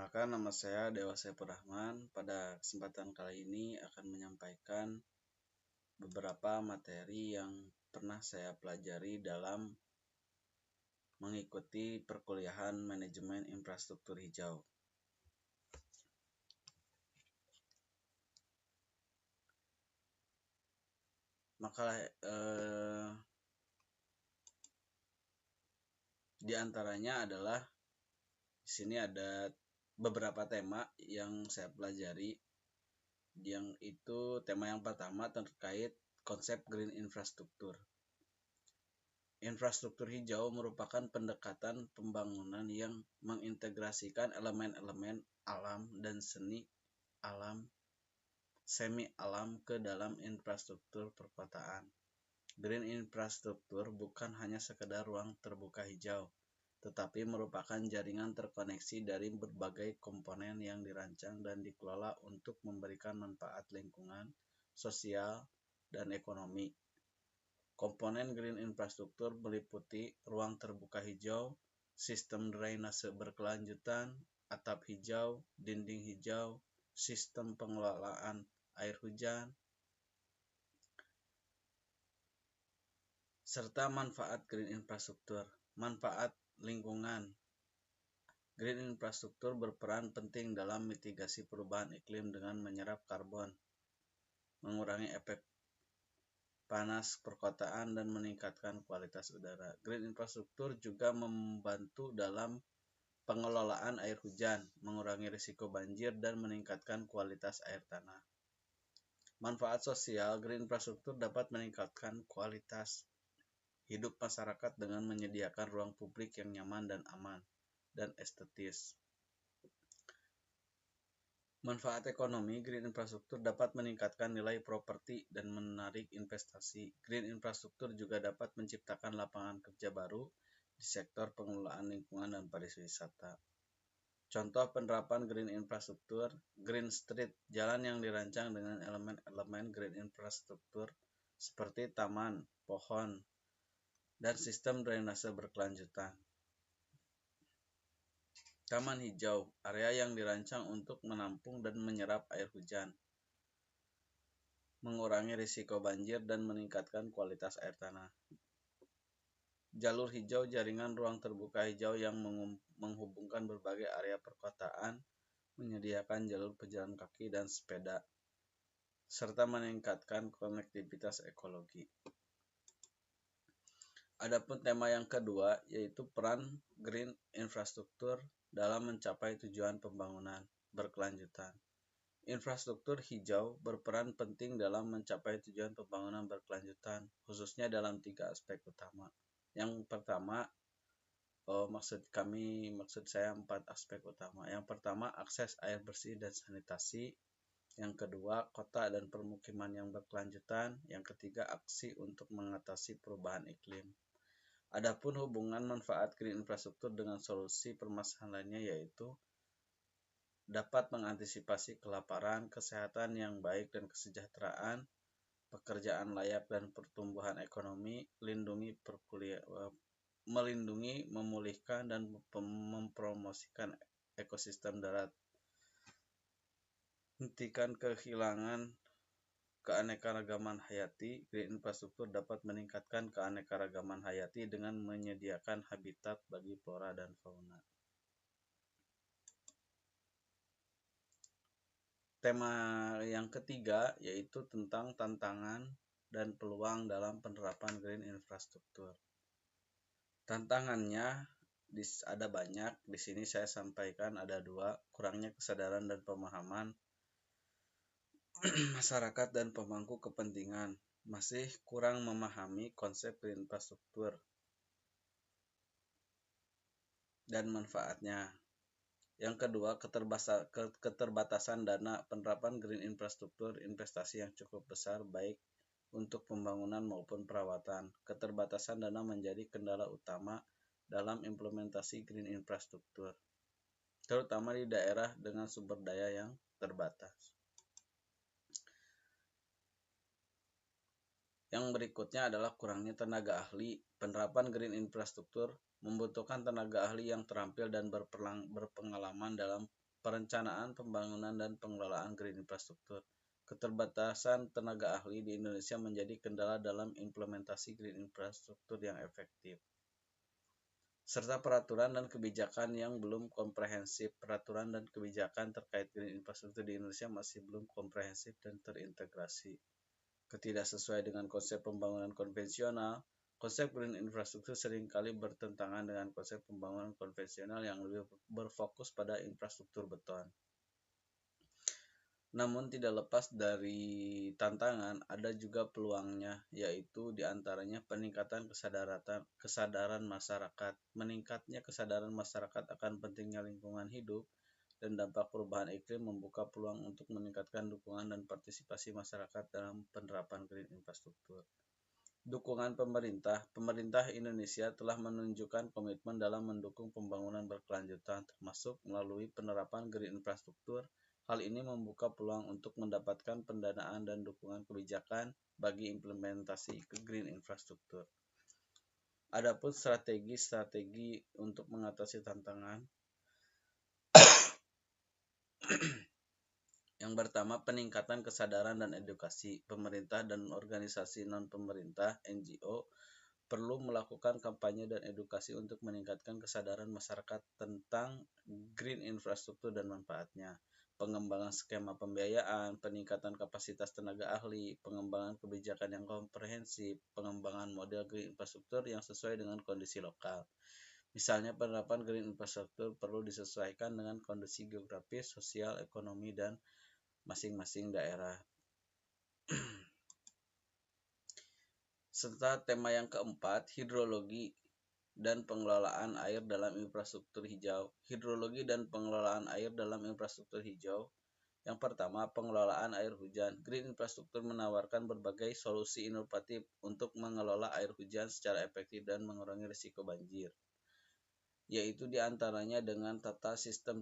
Perkenalkan, nama saya Dewa Saiful Rahman. Pada kesempatan kali ini akan menyampaikan beberapa materi yang pernah saya pelajari dalam mengikuti perkuliahan manajemen infrastruktur hijau. Di antaranya adalah di sini ada beberapa tema yang saya pelajari. Yang itu tema yang pertama terkait konsep green infrastruktur. Infrastruktur hijau merupakan pendekatan pembangunan yang mengintegrasikan elemen-elemen alam dan semi alam ke dalam infrastruktur perkotaan. Green infrastruktur bukan hanya sekedar ruang terbuka hijau, tetapi merupakan jaringan terkoneksi dari berbagai komponen yang dirancang dan dikelola untuk memberikan manfaat lingkungan, sosial, dan ekonomi. Komponen green infrastruktur meliputi ruang terbuka hijau, sistem drainase berkelanjutan, atap hijau, dinding hijau, sistem pengelolaan air hujan, serta manfaat green infrastruktur. Manfaat lingkungan. Green infrastruktur berperan penting dalam mitigasi perubahan iklim dengan menyerap karbon, mengurangi efek panas perkotaan, dan meningkatkan kualitas udara. Green infrastruktur juga membantu dalam pengelolaan air hujan, mengurangi risiko banjir, dan meningkatkan kualitas air tanah. Manfaat sosial. Green infrastruktur dapat meningkatkan kualitas hidup masyarakat dengan menyediakan ruang publik yang nyaman dan aman dan estetis. Manfaat ekonomi. Green infrastruktur dapat meningkatkan nilai properti dan menarik investasi. Green infrastruktur juga dapat menciptakan lapangan kerja baru di sektor pengelolaan lingkungan dan pariwisata. Contoh penerapan green infrastruktur. Green Street, jalan yang dirancang dengan elemen-elemen green infrastruktur seperti taman, pohon, dan sistem drainase berkelanjutan. Taman hijau, area yang dirancang untuk menampung dan menyerap air hujan, mengurangi risiko banjir, dan meningkatkan kualitas air tanah. Jalur hijau, jaringan ruang terbuka hijau yang menghubungkan berbagai area perkotaan, menyediakan jalur pejalan kaki dan sepeda, serta meningkatkan konektivitas ekologi. Adapun tema yang kedua yaitu peran green infrastruktur dalam mencapai tujuan pembangunan berkelanjutan. Infrastruktur hijau berperan penting dalam mencapai tujuan pembangunan berkelanjutan, khususnya dalam 3 aspek utama. Yang pertama, maksud saya 4 aspek utama. Yang pertama, akses air bersih dan sanitasi. Yang kedua, kota dan permukiman yang berkelanjutan. Yang ketiga, aksi untuk mengatasi perubahan iklim. Adapun hubungan manfaat green infrastruktur dengan solusi permasalahan lainnya yaitu dapat mengantisipasi kelaparan, kesehatan yang baik dan kesejahteraan, pekerjaan layak dan pertumbuhan ekonomi, melindungi, memulihkan, dan mempromosikan ekosistem darat, hentikan kehilangan keanekaragaman hayati. Green infrastruktur dapat meningkatkan keanekaragaman hayati dengan menyediakan habitat bagi flora dan fauna. Tema yang ketiga yaitu tentang tantangan dan peluang dalam penerapan green infrastruktur. Tantangannya ada banyak. Di sini saya sampaikan ada 2, kurangnya kesadaran dan pemahaman masyarakat dan pemangku kepentingan masih kurang memahami konsep green infrastruktur dan manfaatnya. Yang kedua, keterbatasan dana. Penerapan green infrastruktur investasi yang cukup besar baik untuk pembangunan maupun perawatan. Keterbatasan dana menjadi kendala utama dalam implementasi green infrastruktur, terutama di daerah dengan sumber daya yang terbatas. Yang berikutnya adalah kurangnya tenaga ahli. Penerapan green infrastruktur membutuhkan tenaga ahli yang terampil dan berpengalaman dalam perencanaan, pembangunan, dan pengelolaan green infrastruktur. Keterbatasan tenaga ahli di Indonesia menjadi kendala dalam implementasi green infrastruktur yang efektif, serta peraturan dan kebijakan yang belum komprehensif. Peraturan dan kebijakan terkait green infrastruktur di Indonesia masih belum komprehensif dan terintegrasi. Ketidaksesuaian dengan konsep pembangunan konvensional, konsep green infrastruktur seringkali bertentangan dengan konsep pembangunan konvensional yang lebih berfokus pada infrastruktur beton. Namun tidak lepas dari tantangan, ada juga peluangnya, yaitu diantaranya peningkatan kesadaran masyarakat. Meningkatnya kesadaran masyarakat akan pentingnya lingkungan hidup dan dampak perubahan iklim membuka peluang untuk meningkatkan dukungan dan partisipasi masyarakat dalam penerapan green infrastruktur. Dukungan pemerintah. Pemerintah Indonesia telah menunjukkan komitmen dalam mendukung pembangunan berkelanjutan, termasuk melalui penerapan green infrastruktur. Hal ini membuka peluang untuk mendapatkan pendanaan dan dukungan kebijakan bagi implementasi green infrastruktur. Adapun strategi untuk mengatasi tantangan. Yang pertama, peningkatan kesadaran dan edukasi. Pemerintah dan organisasi non-pemerintah (NGO) perlu melakukan kampanye dan edukasi untuk meningkatkan kesadaran masyarakat tentang green infrastruktur dan manfaatnya. Pengembangan skema pembiayaan, peningkatan kapasitas tenaga ahli, pengembangan kebijakan yang komprehensif, pengembangan model green infrastruktur yang sesuai dengan kondisi lokal. Misalnya, penerapan green infrastruktur perlu disesuaikan dengan kondisi geografis, sosial, ekonomi, dan masing-masing daerah. Serta tema yang keempat, hidrologi dan pengelolaan air dalam infrastruktur hijau. Hidrologi dan pengelolaan air dalam infrastruktur hijau. Yang pertama, pengelolaan air hujan. Green infrastruktur menawarkan berbagai solusi inovatif untuk mengelola air hujan secara efektif dan mengurangi risiko banjir, yaitu diantaranya dengan tata sistem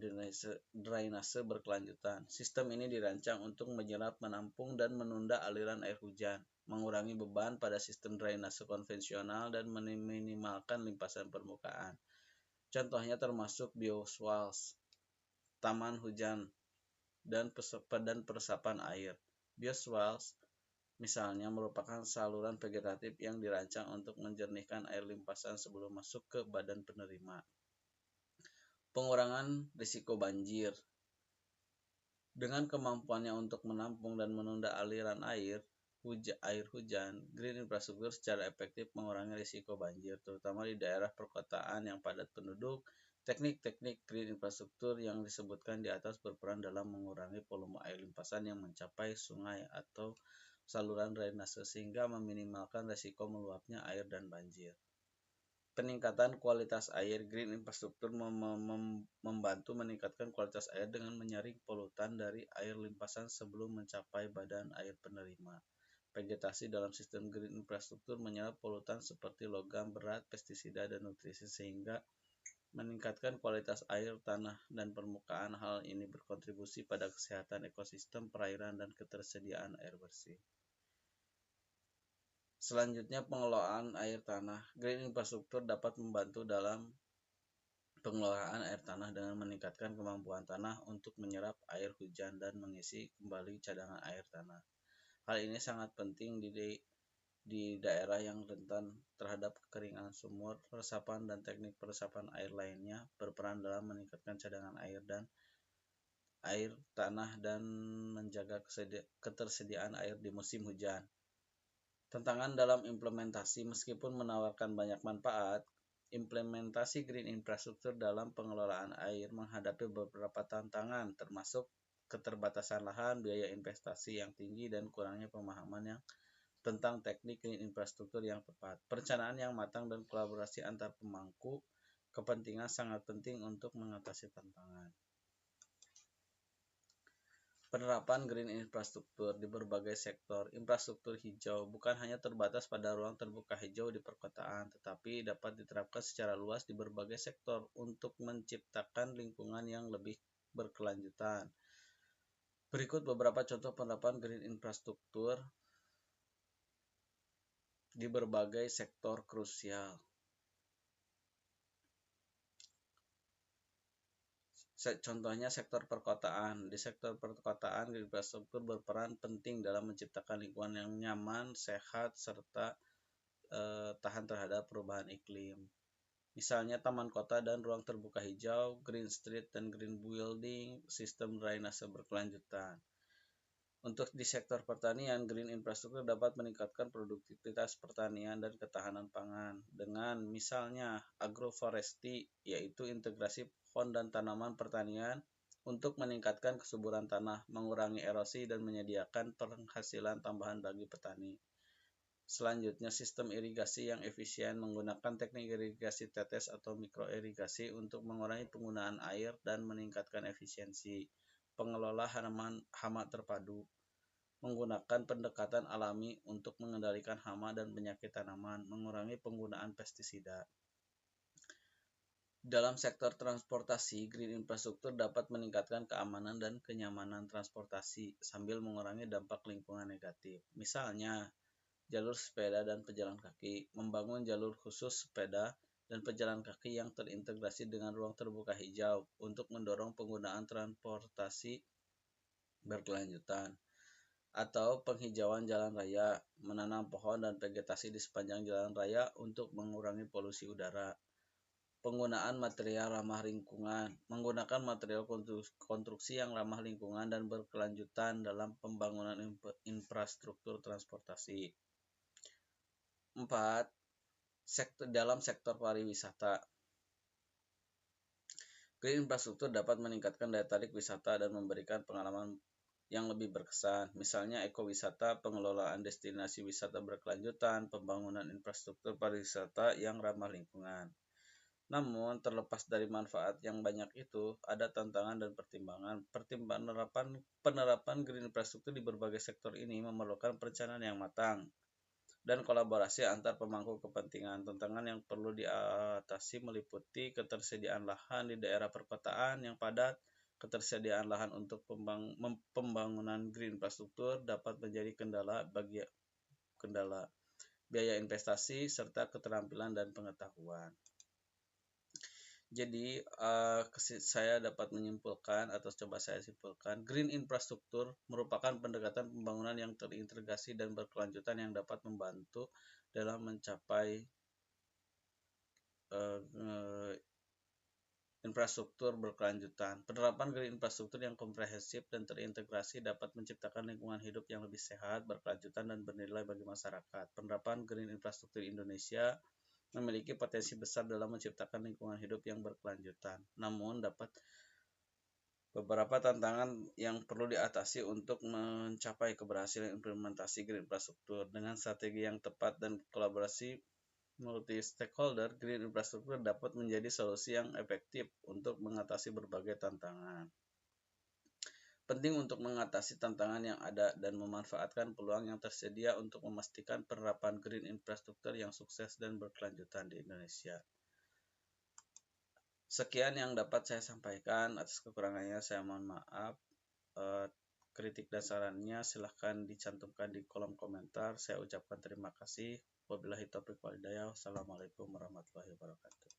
drainase berkelanjutan. Sistem ini dirancang untuk menyerap, menampung, dan menunda aliran air hujan, mengurangi beban pada sistem drainase konvensional, dan meminimalkan limpasan permukaan. Contohnya termasuk bioswales, taman hujan, dan peresapan air. Bioswales misalnya merupakan saluran vegetatif yang dirancang untuk menjernihkan air limpasan sebelum masuk ke badan penerima. Pengurangan risiko banjir. Dengan kemampuannya untuk menampung dan menunda aliran air hujan, green infrastruktur secara efektif mengurangi risiko banjir, terutama di daerah perkotaan yang padat penduduk. Teknik-teknik green infrastruktur yang disebutkan di atas berperan dalam mengurangi volume air limpasan yang mencapai sungai atau saluran drainase sehingga meminimalkan risiko meluapnya air dan banjir. Peningkatan kualitas air. Green infrastruktur membantu meningkatkan kualitas air dengan menyaring polutan dari air limpasan sebelum mencapai badan air penerima. Vegetasi dalam sistem green infrastruktur menyerap polutan seperti logam berat, pestisida, dan nutrisi sehingga meningkatkan kualitas air, tanah, dan permukaan. Hal ini berkontribusi pada kesehatan ekosistem perairan dan ketersediaan air bersih. Selanjutnya, pengelolaan air tanah. Green infrastruktur dapat membantu dalam pengelolaan air tanah dengan meningkatkan kemampuan tanah untuk menyerap air hujan dan mengisi kembali cadangan air tanah. Hal ini sangat penting di daerah yang rentan terhadap kekeringan. Sumur resapan dan teknik peresapan air lainnya berperan dalam meningkatkan cadangan air tanah dan menjaga ketersediaan air di musim hujan. Tantangan dalam implementasi. Meskipun menawarkan banyak manfaat, implementasi green infrastruktur dalam pengelolaan air menghadapi beberapa tantangan, termasuk keterbatasan lahan, biaya investasi yang tinggi, dan kurangnya pemahaman tentang teknik green infrastruktur yang tepat. Perencanaan yang matang dan kolaborasi antar pemangku kepentingan sangat penting untuk mengatasi tantangan. Penerapan green infrastruktur di berbagai sektor. Infrastruktur hijau bukan hanya terbatas pada ruang terbuka hijau di perkotaan, tetapi dapat diterapkan secara luas di berbagai sektor untuk menciptakan lingkungan yang lebih berkelanjutan. Berikut beberapa contoh penerapan green infrastruktur di berbagai sektor krusial. Contohnya sektor perkotaan. Di sektor perkotaan, green infrastruktur berperan penting dalam menciptakan lingkungan yang nyaman, sehat, serta tahan terhadap perubahan iklim. Misalnya taman kota dan ruang terbuka hijau, green street dan green building, sistem drainase berkelanjutan. Untuk di sektor pertanian, green infrastruktur dapat meningkatkan produktivitas pertanian dan ketahanan pangan dengan misalnya agroforestry, yaitu integrasi pohon dan tanaman pertanian untuk meningkatkan kesuburan tanah, mengurangi erosi, dan menyediakan penghasilan tambahan bagi petani. Selanjutnya, sistem irigasi yang efisien menggunakan teknik irigasi tetes atau mikroirigasi untuk mengurangi penggunaan air dan meningkatkan efisiensi. Pengelola hama terpadu menggunakan pendekatan alami untuk mengendalikan hama dan penyakit tanaman, mengurangi penggunaan pestisida. Dalam sektor transportasi, green infrastruktur dapat meningkatkan keamanan dan kenyamanan transportasi sambil mengurangi dampak lingkungan negatif. Misalnya, jalur sepeda dan pejalan kaki, membangun jalur khusus sepeda dan pejalan kaki yang terintegrasi dengan ruang terbuka hijau untuk mendorong penggunaan transportasi berkelanjutan. Atau penghijauan jalan raya, menanam pohon dan vegetasi di sepanjang jalan raya untuk mengurangi polusi udara. Penggunaan material ramah lingkungan, menggunakan material konstruksi yang ramah lingkungan dan berkelanjutan dalam pembangunan infrastruktur transportasi. 4. Dalam sektor pariwisata, green infrastruktur dapat meningkatkan daya tarik wisata dan memberikan pengalaman yang lebih berkesan, misalnya ekowisata, pengelolaan destinasi wisata berkelanjutan, pembangunan infrastruktur pariwisata yang ramah lingkungan. Namun, terlepas dari manfaat yang banyak itu, ada tantangan dan pertimbangan. Penerapan green infrastruktur di berbagai sektor ini memerlukan perencanaan yang matang dan kolaborasi antar pemangku kepentingan. Tantangan yang perlu diatasi meliputi ketersediaan lahan di daerah perkotaan yang padat. Ketersediaan lahan untuk pembangunan green infrastruktur dapat menjadi kendala, biaya investasi, serta keterampilan dan pengetahuan. Jadi, saya dapat menyimpulkan atau coba saya simpulkan, green infrastruktur merupakan pendekatan pembangunan yang terintegrasi dan berkelanjutan yang dapat membantu dalam mencapai infrastruktur berkelanjutan. Penerapan green infrastruktur yang komprehensif dan terintegrasi dapat menciptakan lingkungan hidup yang lebih sehat, berkelanjutan, dan bernilai bagi masyarakat. Penerapan green infrastruktur Indonesia memiliki potensi besar dalam menciptakan lingkungan hidup yang berkelanjutan. Namun, dapat beberapa tantangan yang perlu diatasi untuk mencapai keberhasilan implementasi green infrastruktur. Dengan strategi yang tepat dan kolaborasi multi-stakeholder, green infrastruktur dapat menjadi solusi yang efektif untuk mengatasi berbagai tantangan. Penting untuk mengatasi tantangan yang ada dan memanfaatkan peluang yang tersedia untuk memastikan penerapan green infrastruktur yang sukses dan berkelanjutan di Indonesia. Sekian yang dapat saya sampaikan. Atas kekurangannya saya mohon maaf. Kritik dan sarannya silahkan dicantumkan di kolom komentar. Saya ucapkan terima kasih. Wabillahi taufiq wal hidayah. Wassalamualaikum warahmatullahi wabarakatuh.